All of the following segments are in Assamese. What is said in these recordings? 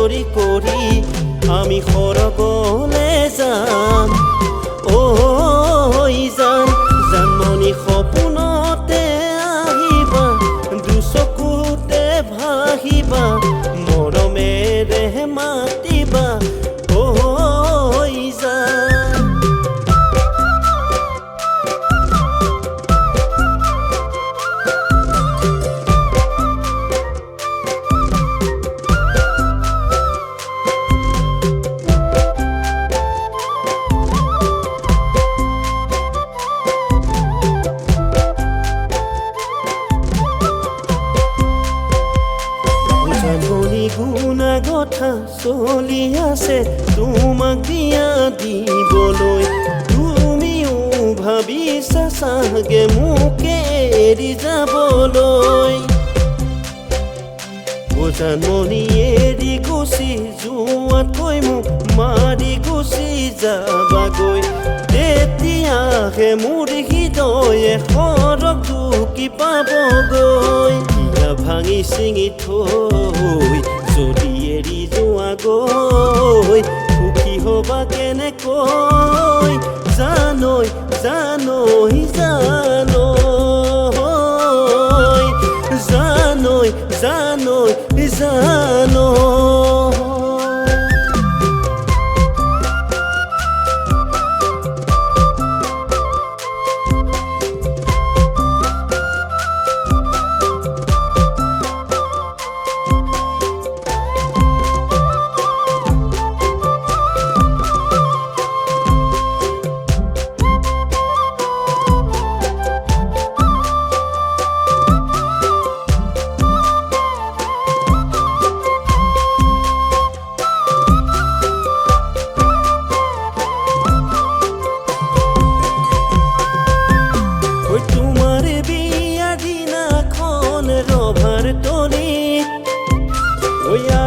চৰি কৰি আমি সৰগলে যাম ঐ জান জানমণি সপোনতে আহিবা দুচকুতে ভাহিবা মৰমেৰে মাতিবা ঐ জান গুণা কথা চলি আছে তোমাক বিয়া দিবলৈ তুমিও ভাবিছা চাগে মোকে এৰি যাবলৈ জানমণি এৰি গুচি যোৱাতকৈ মোক মাৰি গুচি যাবাগৈ তেতিয়াহে মোৰ হৃদয়ে সৰগ ঢুকি পাবগৈ হিয়া ভাঙি ছিঙি থৈ যদি এৰি যোৱাগৈ সুখী হবা কেনেকৈ জানৈ জানৈ জানৈ জানৈ জানৈ জানৈ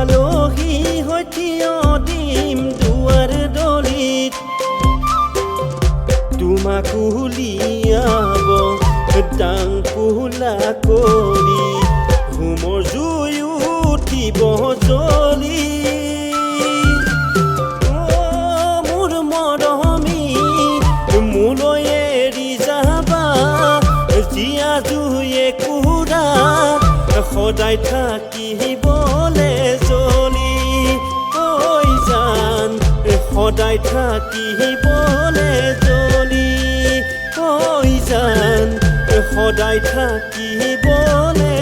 আলহী হৈ থিয় দিম দুৱাৰ দলিত তোমাক উলিয়াব ডাং পোলা কৰি ঘুমৰ জুই উঠিব জ্বলি মোৰ মৰমী মোলৈ এৰি যাবা জীয়া জুয়ে কুৰা সদায় থাকিবলে জ্বলি ঐ জান সদায় থাকিবলে জ্বলি ঐ জান সদায় থাকিবলে